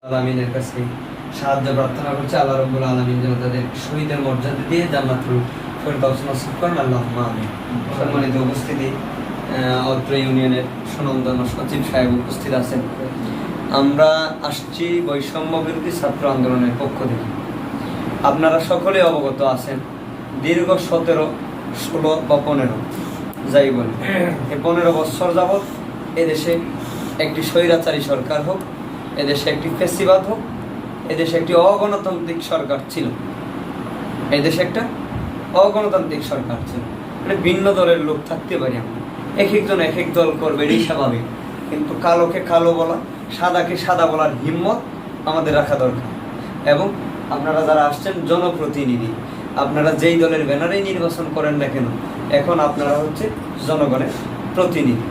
আলামিনের কাছে সাহায্য প্রার্থনা করছে। আল্লাহ রাব্বুল আলামিন যেন তাদের শহীদের মর্যাদা দিয়ে জান্নাতুল ফেরদাউস নসিব করেন, আল্লাহুম্মা আমিন। সম্মানিত উপস্থিতি, অত্র ইউনিয়নের সুনন্দন সচিব সাহেব উপস্থিত আছেন। আমরা আসছি বৈষম্য বিরোধী ছাত্র আন্দোলনের পক্ষ থেকে। আপনারা সকলে অবগত আছেন, দীর্ঘ 17, 16 বা 15 যাই বলি, এই 15 বছর যাবৎ এদেশে একটি স্বৈরাচারী সরকার হোক, এদেশে একটি ফেসিবাদ হোক, এদেশে একটি অগণতান্ত্রিক সরকার ছিল। এদেশে একটা অগণতান্ত্রিক সরকার ছিল, মানে ভিন্ন দলের লোক থাকতে পারি আমরা, এক একজন এক এক দল করবে, এটাই স্বাভাবিক। কিন্তু কালোকে কালো বলা, সাদাকে সাদা বলার হিম্মত আমাদের রাখা দরকার। এবং আপনারা যারা আসছেন জনপ্রতিনিধি, আপনারা যেই দলের ব্যানারেই নির্বাচন করেন না কেন, এখন আপনারা হচ্ছে জনগণের প্রতিনিধি।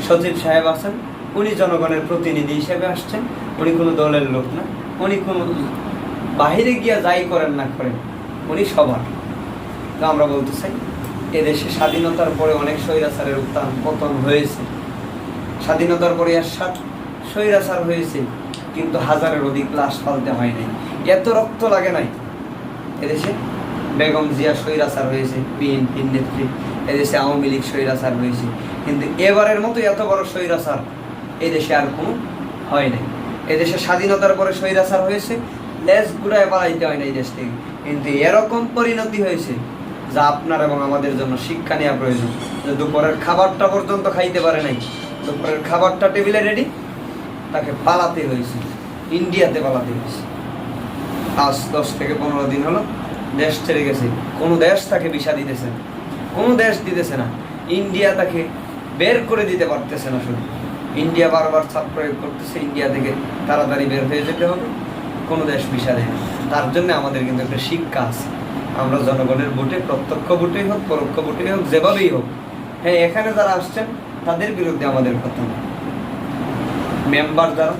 সচিব সাহেব আছেন, উনি জনগণের প্রতিনিধি হিসেবে আসছেন। উনি কোনো দলের লোক না, উনি কোনো বাহিরে গিয়া যাই করেন না করেন, উনি সবার। তো আমরা বলতে চাই, এদেশে স্বাধীনতার পরে অনেক স্বৈরাচারের উত্থান পতন হয়েছে। স্বাধীনতার পরে এর সাথে স্বৈরাচার হয়েছে, কিন্তু হাজারের অধিক লাশ ফালতে হয় নাই, এত রক্ত লাগে নাই। এদেশে বেগম জিয়া স্বৈরাচার হয়েছে, বিএনপির নেত্রী। এদেশে আওয়ামী লীগ স্বৈরাচার হয়েছে, কিন্তু এবারের মতো এত বড় স্বৈরাচার এদেশে আর কোনো হয় নাই। এদেশে স্বাধীনতার পরে স্বৈরাচার হয়েছে, লেজ ঘুরায় পালাইতে হয় না এই দেশ থেকে, কিন্তু এরকম পরিণতি হয়েছে যা আপনার এবং আমাদের জন্য শিক্ষা নেওয়া প্রয়োজন। যে দুপুরের খাবারটা পর্যন্ত খাইতে পারে নাই, দুপুরের খাবারটা টেবিলে রেডি, তাকে পালাতে হয়েছে, ইন্ডিয়াতে পালাতে হয়েছে। আজ 10 থেকে 15 দিন হলো দেশ ছেড়ে গেছে। কোনো দেশ তাকে ভিসা দিতেছে না, কোনো দেশ দিতেছে না। ইন্ডিয়া তাকে বের করে দিতে পারতেছে না। শুধু ইন্ডিয়া বারবার চাপ প্রয়োগ করতেছে, ইন্ডিয়া থেকে তাড়াতাড়ি বের হয়ে যেতে হবে, কোনো দেশ ভিসা দেয় না। তার জন্য আমাদের কিন্তু একটা শিক্ষা আছে। আমরা জনগণের ভোটে, প্রত্যক্ষ ভোটেই হোক, পরোক্ষ ভোটেই হোক, যেভাবেই হোক, হ্যাঁ, এখানে যারা আসছেন তাদের বিরুদ্ধে আমাদের কথা না। মেম্বার যারা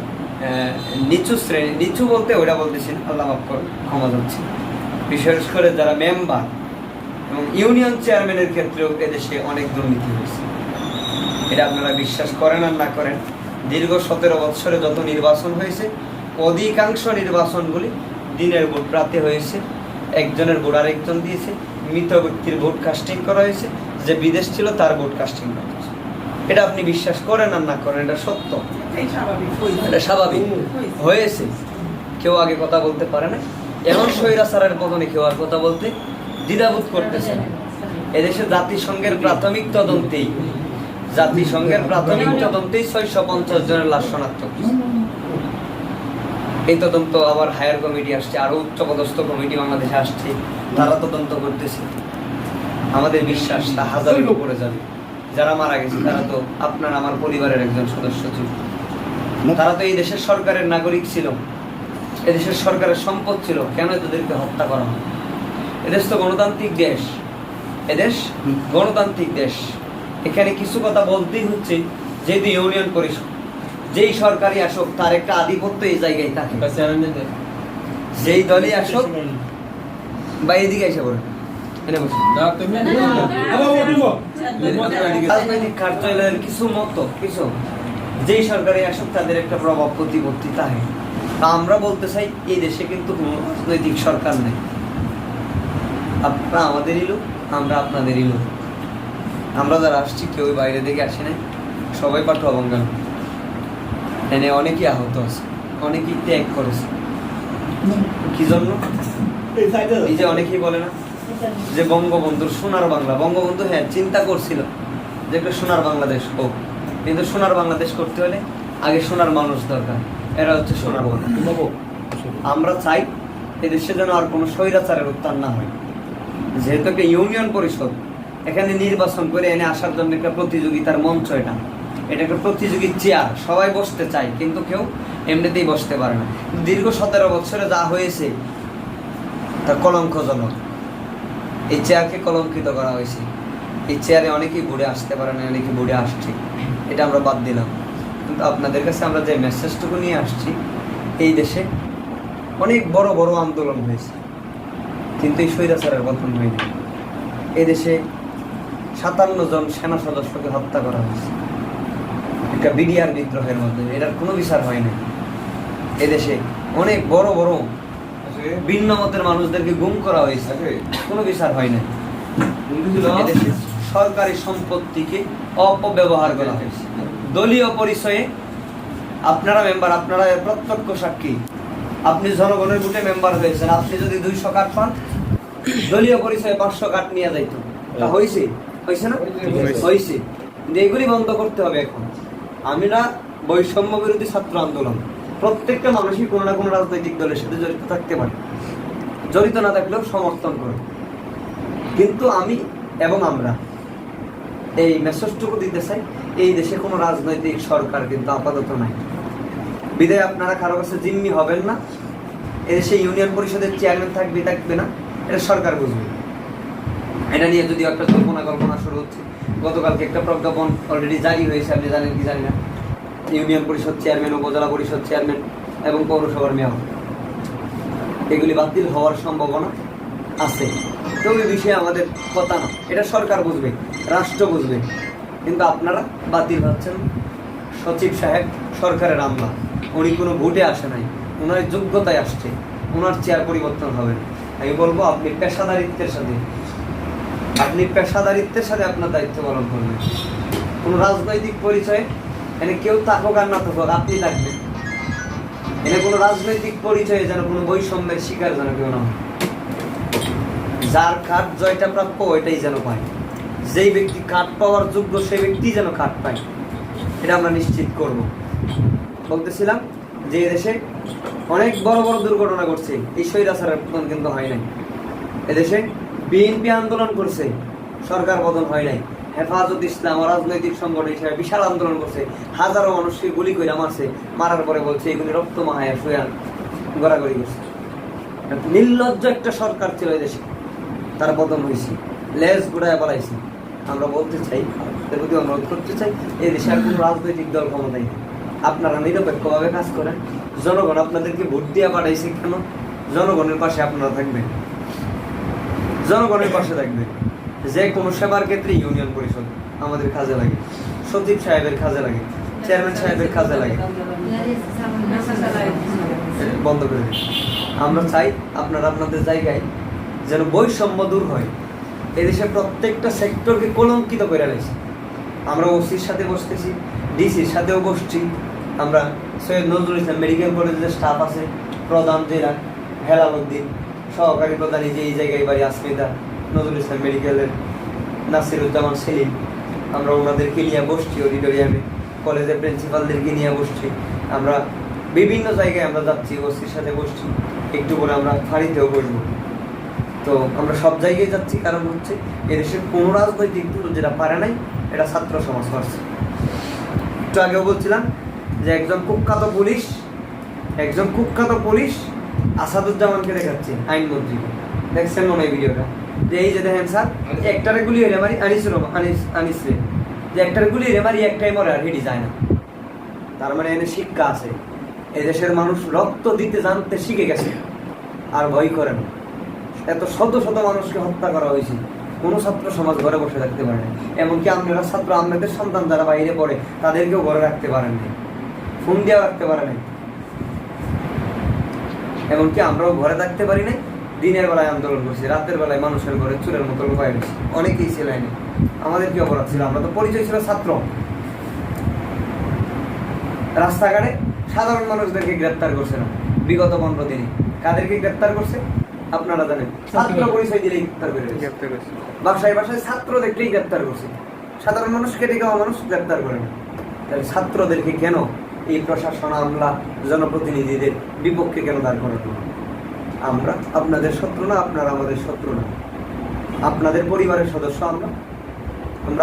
নিচু শ্রেণী, নিচু বলতে ওইটা বলতেছেন, আল্লাহ মাফ করে, ক্ষমা যাচ্ছে, বিশেষ করে যারা মেম্বার এবং ইউনিয়ন চেয়ারম্যানের ক্ষেত্রেও এদেশে অনেক দুর্নীতি হয়েছে। এটা আপনারা বিশ্বাস করেন আর না করেন, দীর্ঘ 17 বছরে যত নির্বাচন হয়েছে, অধিকাংশ নির্বাচনগুলি দিনের ভোট রাতে হয়েছে। একজনের ভোট আরেকজন দিয়েছে, মৃত ব্যক্তির ভোট কাস্টিং করা হয়েছে, যে বিদেশ ছিল তার ভোট কাস্টিং করা হয়েছে। এটা আপনি বিশ্বাস করেন আর না করেন, এটা সত্য, এটা স্বাভাবিক হয়েছে। কেউ আগে কথা বলতে পারে না, এমন স্বৈরাচারের পতনে কেউ আর কথা বলতে দ্বিধাবোধ করতেছে না। এদেশে জাতিসংঘের প্রাথমিক তদন্তেই 650 জনের লাশ শনাক্ত হয়েছে। এই তদন্ত আবার হায়ার কমিটি আসছে, আরো উচ্চপদস্থ কমিটি বাংলাদেশে আসছে, তারা তদন্ত করতেছে। আমাদের বিশ্বাস তা হাজারের উপরে যাবে। যারা মারা গেছে তারা তো আপনার আমার পরিবারের একজন সদস্য ছিল, তারা তো এই দেশের সরকারের নাগরিক ছিল, এদেশের সরকারের সম্পদ ছিল। কেন তাদেরকে হত্যা করা হয়? এদেশ তো গণতান্ত্রিক দেশ, এদেশ গণতান্ত্রিক দেশ। এখানে কিছু কথা বলতেই হচ্ছে, যেহেতু ইউনিয়ন পরিষদ, যেই সরকারি আসুক তার একটা আধিপত্য এই জায়গায় থাকে। যেই দলই আসুক, বা এইদিকে এসে পড়ে রাজনৈতিক কার্যালয়ের কিছু মত, কিছু যেই সরকারি আসুক তাদের একটা প্রভাব প্রতিপত্তি থাকে। আমরা বলতে চাই, এই দেশে কিন্তু কোনো রাজনৈতিক সরকার নেই। আপনারা আমাদেরই লোক, আমরা আপনাদেরই লোক। আমরা যারা আসছি কেউ বাইরে থেকে আসে নাই, সবাই পাঠা বাঙ্গাল। এনে অনেকেই আহত আছে, অনেকেই ত্যাগ করেছে। কি জন্য? এই যে অনেকেই বলে না যে বঙ্গবন্ধুর সোনার বাংলা, বঙ্গবন্ধু হ্যাঁ চিন্তা করছিল যে একটা সোনার বাংলাদেশ হোক, কিন্তু সোনার বাংলাদেশ করতে হলে আগে সোনার মানুষ দরকার। এরা হচ্ছে সোনার বাংলা। আমরা চাই এদেশে যেন আর কোনো স্বৈরাচারের উত্থান না হয়। যেহেতু একটা ইউনিয়ন পরিষদ, এখানে নির্বাচন করে এনে আসার জন্য একটা প্রতিযোগিতার মঞ্চ, এটা একটা প্রতিযোগী চেয়ার। সবাই বসতে চায়, কিন্তু কেউ এমনিতেই বসতে পারে না। দীর্ঘ 17 বছরে যা হয়েছে তা কলঙ্কজনক। এই চেয়ারকে কলঙ্কিত করা হয়েছে। এই চেয়ারে অনেকেই ঘুরে আসতে পারে না, অনেকে ঘুরে আসছে, এটা আমরা বাদ দিলাম। কিন্তু আপনাদের কাছে আমরা যে মেসেজটুকু নিয়ে আসছি, এই দেশে অনেক বড় বড় আন্দোলন হয়েছে, কিন্তু এই স্বৈরাচারের পতন হয়নি। এই দেশে 57 জন সেনা সদস্যকে হত্যা করা হয়েছে একটা বিডিআর বিদ্রোহের মধ্যে, এটার কোনো বিচার হয় না। এদেশে অনেক বড় বড় ভিন্ন মতের মানুষদেরকে গুম করা হয়েছে, কোনো বিচার হয় না। এদেশে সরকারি সম্পত্তিকে অপব্যবহার করা হয়েছে দলীয় পরিচয়ে। আপনারা মেম্বার, আপনারা প্রত্যক্ষ সাক্ষী। আপনি জনগণের ভোটে মেম্বার হয়েছেন, আপনি যদি 200 কার্ড পান, দলীয় পরিচয়ে 500 কার্ড নিয়ে যাইতো। তা হয়েছে না? হয়েছে। কিন্তু এগুলি বন্ধ করতে হবে এখন। আমরা বৈষম্য বিরোধী ছাত্র আন্দোলন, প্রত্যেকটা মানুষই কোনো না কোনো রাজনৈতিক দলের সাথে জড়িত থাকতে পারে, জড়িত না থাকলেও সমর্থন করে। কিন্তু আমি এবং আমরা এই মেসেজটুকু দিতে চাই, এই দেশে কোনো রাজনৈতিক সরকার কিন্তু আপাতত নাই। বিদায় আপনারা কারো কাছে জিম্মি হবেন না। এদেশে ইউনিয়ন পরিষদের চেয়ারম্যান থাকবে না, এটা সরকার বুঝবে। এটা নিয়ে যদি একটা কল্পনা শুরু হচ্ছে। গতকালকে একটা প্রজ্ঞাপন অলরেডি জারি হয়েছে, আপনি জানেন কি জানি না। ইউনিয়ন পরিষদ চেয়ারম্যান, উপজেলা পরিষদ চেয়ারম্যান এবং পৌরসভার মেয়র, এগুলি বাতিল হওয়ার সম্ভাবনা আছে। তো ওই বিষয়ে আমাদের কথা না, এটা সরকার বুঝবে, রাষ্ট্র বুঝবে। কিন্তু আপনারা বাতিল হচ্ছেন। সচিব সাহেব সরকারের আমলা, উনি কোনো ভোটে আসে নাই, ওনার যোগ্যতায় আসছে, ওনার চেয়ার পরিবর্তন হবে না। আমি বলবো আপনি পেশাদারিত্বের সাথে আপনার দায়িত্ব পালন করবেন। কোনো রাজনৈতিক পরিচয়ে এনে কেউ থাকুক আর না থাকুক, আপনি থাকবেন। এনে কোনো রাজনৈতিক পরিচয়ে যেন কোনো বৈষম্যের শিকার যেন কেউ না হয়। যার কার্ড জয়টা প্রাপ্য ওইটাই যেন পায়, যেই ব্যক্তি কার্ড পাওয়ার যোগ্য সেই ব্যক্তি যেন কার্ড পায়, এটা আমরা নিশ্চিত করব। বলতেছিলাম যে এদেশে অনেক বড় বড় দুর্ঘটনা ঘটছে, এই স্বৈরাচারের পতন কিন্তু হয় নাই। এদেশে বিএনপি আন্দোলন করছে, সরকার পতন হয় নাই। হেফাজত ইসলাম রাজনৈতিক সংগঠন হিসেবে বিশাল আন্দোলন করছে, হাজারো মানুষকে গুলি করে মারছে, মারার পরে বলছে এগুলি রক্ত মাহায়া শুয়ান গড়াগড়ি করছে। নির্লজ্জ একটা সরকার ছিল এদেশে, তার পতন হয়েছে, লেজ গুড়ায় পালাইছে। আমরা বলতে চাই, আপনাদের প্রতি অনুরোধ করতে চাই, এই দেশে আর কোনো রাজনৈতিক দল ক্ষমতায় নেই। আপনারা নিরপেক্ষভাবে কাজ করেন। জনগণ আপনাদেরকে ভোট দিয়ে পাঠাইছে কেন? জনগণের পাশে আপনারা থাকবেন, জনগণের পাশে থাকবেন। যে কোনো সেবার ক্ষেত্রে ইউনিয়ন পরিষদ আমাদের কাজে লাগে, সচিব সাহেবের কাজে লাগে, চেয়ারম্যান সাহেবের কাজে লাগে। বন্ধ করে দিন। আমরা চাই আপনারা আপনাদের জায়গায় যেন বৈষম্য দূর হয়। এদেশে প্রত্যেকটা সেক্টরকে কলঙ্কিত করে রয়েছে। আমরা ওসির সাথে বসতেছি, ডিসির সাথেও বসছি। আমরা সৈয়দ নজরুল ইসলাম মেডিকেল কলেজের স্টাফ আছে, প্রধান জেলা হেলালুদ্দিন, সহকারী প্রধান এই যে এই জায়গায় বাড়ি আসমিতা, নজরুল ইসলাম মেডিকেলের নাসিরুজ্জামান সেলিম, আমরা ওনাদেরকে নিয়ে বসছি অডিটোরিয়ামে, কলেজের প্রিন্সিপালদেরকে নিয়ে বসছি। আমরা বিভিন্ন জায়গায় আমরা যাচ্ছি, ওসির সাথে বসছি, একটু করে আমরা ফাঁড়িতেও বসবো। তো আমরা সব জায়গায় যাচ্ছি, কারণ হচ্ছে এদেশের কোনো রাজনৈতিক দল যেটা পারে নাই, এটা ছাত্র সমাজ পারছে। একটু আগেও বলছিলাম যে একজন কুখ্যাত পুলিশ আসাদুজ্জামানকে দেখাচ্ছে আইনমন্ত্রী, দেখছেন মনে হয় ভিডিওটা, যে এই যে দেখেন স্যার একটারে গুলি হইলে মারি আনিস রে, যে একটারে গুলি হইলে মারি একটাই মরে আর হেঁটে যায় না। তার মানে এনে শিক্ষা আছে, এদেশের মানুষ রক্ত দিতে জানতে শিখে গেছে, আর ভয় করে না। এত শত শত মানুষকে হত্যা করা হয়েছে, কোনো ছাত্র সমাজ ঘরে বসে থাকতে পারে না। এমনকি আপনারা ছাত্র, আপনাদের সন্তান যারা বাইরে পড়ে তাদেরকেও ঘরে রাখতে পারেন না, ফোন দিয়ে রাখতে পারে নাই। এমনকি আমরাও ঘরে থাকতে পারি নাই। দিনের বেলায় আন্দোলন করছি, রাতের বেলায় মানুষের ঘরে চুরের মতো লুকায় গেছি, অনেকেই ছিল। আমাদের কি অপরাধ ছিল? আমরা তো পরিচয় ছিল ছাত্র। রাস্তাঘাটে সাধারণ মানুষদেরকে গ্রেপ্তার করছে না বিগত 15 দিনে। কাদেরকে গ্রেপ্তার করছে আপনারা জানেন? ছাত্র পরিচয় দিলেই গ্রেপ্তার করছে, বাসায় ছাত্র দেখলেই গ্রেপ্তার করছে। সাধারণ মানুষ, খেটে খাওয়া মানুষ গ্রেপ্তার করে না। তাহলে ছাত্রদেরকে কেন এই প্রশাসন, আমলা, জনপ্রতিনিধিদের বিপক্ষে কেন দাঁড় করানো? আমরা আপনাদের শত্রু না, আপনারা আমাদের শত্রু না। আপনাদের পরিবারের সদস্য আমরা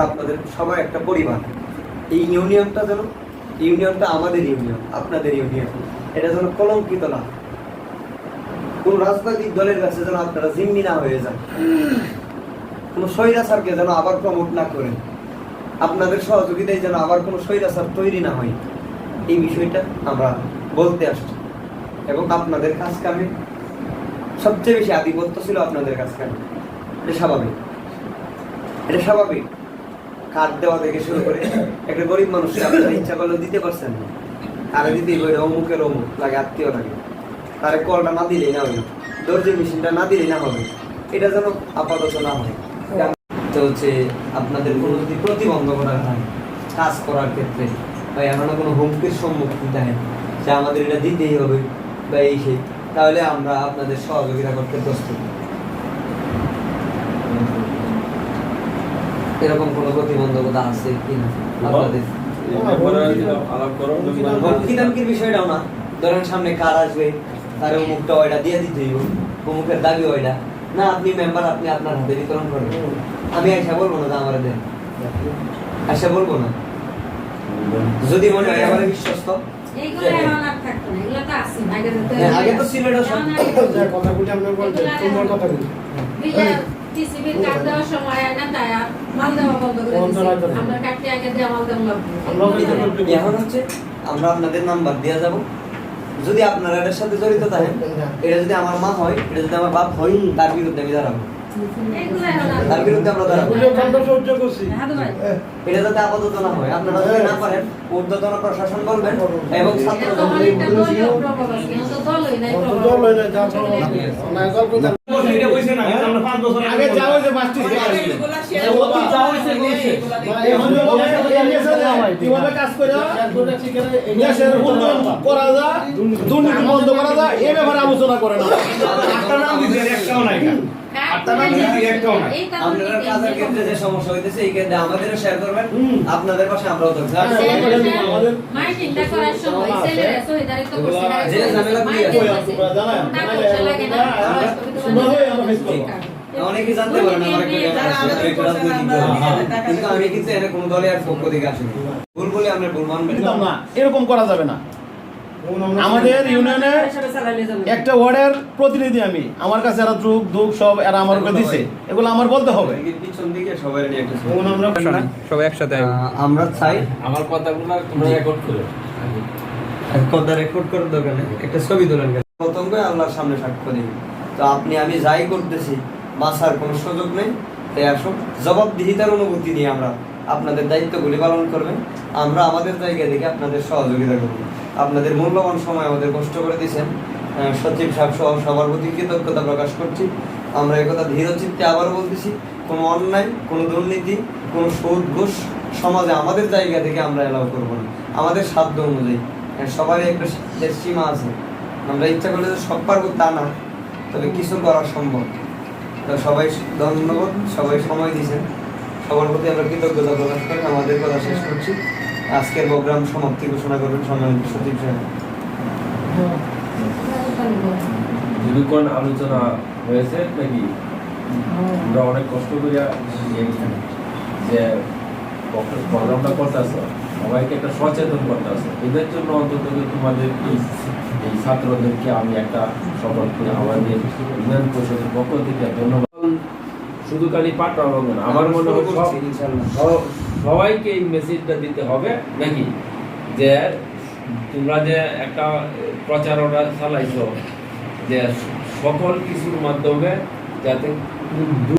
আপনাদের সবাই একটা পরিবার। এই ইউনিয়নটা আমাদের ইউনিয়ন, আপনাদের ইউনিয়ন। এটা যেন কলঙ্কিত না, কোন রাজনৈতিক দলের কাছে যেন আপনারা জিম্মি না হয়ে যান, কোন স্বৈরাচারকে যেন আবার প্রমোট না করেন, আপনাদের সহযোগিতায় যেন আবার কোনো স্বৈরাচার তৈরি না হয়। এই বিষয়টা আমরা বলতে আসছি। এবং আপনাদের কাজ কামে সবচেয়ে বেশি আধিপত্য ছিল আপনাদের কাজ কামে। এটা স্বাভাবিক। কার্ড দেওয়া থেকে শুরু করে একটা গরিব মানুষকে আপনারা ইচ্ছা করলেও দিতে পারছেন না, আরে দিতেই অমুকের অমুক লাগে, আত্মীয় লাগে। তারে কলটা না দিলেই না হইলো, দর্জি মেশিনটা না দিলেই না হবে, এটা যেন আপাতত না হয়। তো হচ্ছে আপনাদের কোনো যদি প্রতিবন্ধকতা থাকে কাজ করার ক্ষেত্রে বা এমনও কোনো হুমকির সম্মুখীন থাকে যে আমাদের এটা দিতেই হবে বা এই সেই, তাহলে আমরা আপনাদের সহযোগিতা করতে প্রস্তুত। এরকম কোনো প্রতিবন্ধকতা আছে কিনা আপনাদের? হুমকি দামকির বিষয়টাও না, ধরেন সামনে কার আসবে, তার অমুকটা ওইটা দিয়ে দিতে হইব, অমুকের দাবি ওইটা না, আপনি মেম্বার, আপনি আপনার হাতে বিতরণ করবেন, আমি আইসা বলবো না যে আমার দেন, আইসা বলবো না। যদি মনে হয় আমার বিশ্বস্ত, আগে তো ছিল এটা সব কথাগুলি আমরা বলছেন, তোমার কথাগুলি টিসিবির কার্ড দেওয়ার সময় না তায়া মাল দেওয়া বন্ধ করে দিয়েছে। আমরা কাটতে আগে দিয়ে মাল দেওয়া লাগবে। এখন হচ্ছে আমরা আপনাদের নাম্বার দিয়ে যাব, যদি আপনারা এর সাথে জড়িত থাকেন, এটা যদি আমার মা হয়, এটা যদি আমার বাপ হয়, তার বিরুদ্ধে আমি দাঁড়াবো, তার বিরুদ্ধে আমরা দাঁড়াবো। এটা যাতে আপাতত না হয়, আপনারা যদি না পারেন ঊর্ধ্বতন প্রশাসন বলবেন এবং ছাত্র আগে যাও যে মাস্টি কিভাবে কাজ করে দেশের উন্নয়ন করা যায়, দুর্নীতি বন্ধ করা যায়, এ ব্যাপারে আলোচনা করে না। আপনারা কাজের ক্ষেত্রে যে সমস্যা হইতেছে এই ক্ষেত্রে আমাদেরও শেয়ার করবেন, আপনাদের পাশে আমরাও থাকবো। মাইকিংটা করার সময় ছেলেরা সহিদারিত্ব করছে না, যে ঝামেলা দিয়ে অনেকে জানতে পারেন আমার একটা কিন্তু আমি কিন্তু এর কোন দলে আর পক্ষ থেকে আসিনি, ভুল বলে আমরা ভুল মানবেন না, এরকম করা যাবে না। আমাদের ইউনিয়নে একটা ওয়ার্ডের প্রতিনিধি আমি, আমার কাছে এরা দুঃখ সব এরা আমার উপরে দিছে, এগুলো আমার বলতে হবে। পিছন দিকে সবাই নিয়ে একটা সবাই একসাথে আমরা চাই আমার কথাগুলো তোমরা রেকর্ড করে কথা রেকর্ড করার দরকার নেই, একটা ছবি তোলেন প্রথমে আল্লাহর সামনে সাক্ষ্য দিন। তো আপনি আমি যাই করতেছি বাঁচার কোনো সুযোগ নেই, তাই আসুন জবাবদিহিতার অনুভূতি নিয়ে আমরা আপনাদের দায়িত্বগুলি পালন করবেন, আমরা আমাদের জায়গা থেকে আপনাদের সহযোগিতা করব। আপনাদের মূল্যবান সময় আমাদের কষ্ট করে দিয়েছেন, সচিব সাহেব সহ সবার প্রতি কৃতজ্ঞতা প্রকাশ করছি। আমরা একথা ধীরচিত্তে আবার বলতেছি, কোনো অন্যায়, কোনো দুর্নীতি, কোনো সুদ ঘুষ সমাজে আমাদের জায়গা থেকে আমরা এলাও করবো না, আমাদের সাধ্য অনুযায়ী। সবারই একটা সীমা আছে, আমরা ইচ্ছা করলে যে সব পারবো তা না, তবে কিছু করা সম্ভব। তো সবাই ধন্যবাদ, সবাই সময় দিয়েছেন, সবার প্রতি আমরা কৃতজ্ঞতা প্রকাশ করি। আমাদের কথা শেষ করছি, আজকের প্রোগ্রাম সমাপ্তি ঘোষণা করবেন সম্মানিত সচিব সাহেব। দীর্ঘক্ষণ আলোচনা হয়েছে নাকি? আমরা অনেক কষ্ট করিয়া যে প্রোগ্রামটা করতেছ, সবাইকে একটা সচেতন করতেছ, এদের জন্য অন্তত তোমাদের এই ছাত্রদেরকে আমি একটা সকল করে আমাদের ইউনিয়ন পরিষদের পক্ষ থেকে ধন্যবাদ। শুধু খালি পাঠটা হবে না, আমার মনে হয় সবাইকে এই মেসেজটা দিতে হবে নাকি, যে তোমরা যে একটা প্রচারণা চালাইছো যে সকল কিছুর মাধ্যমে যাতে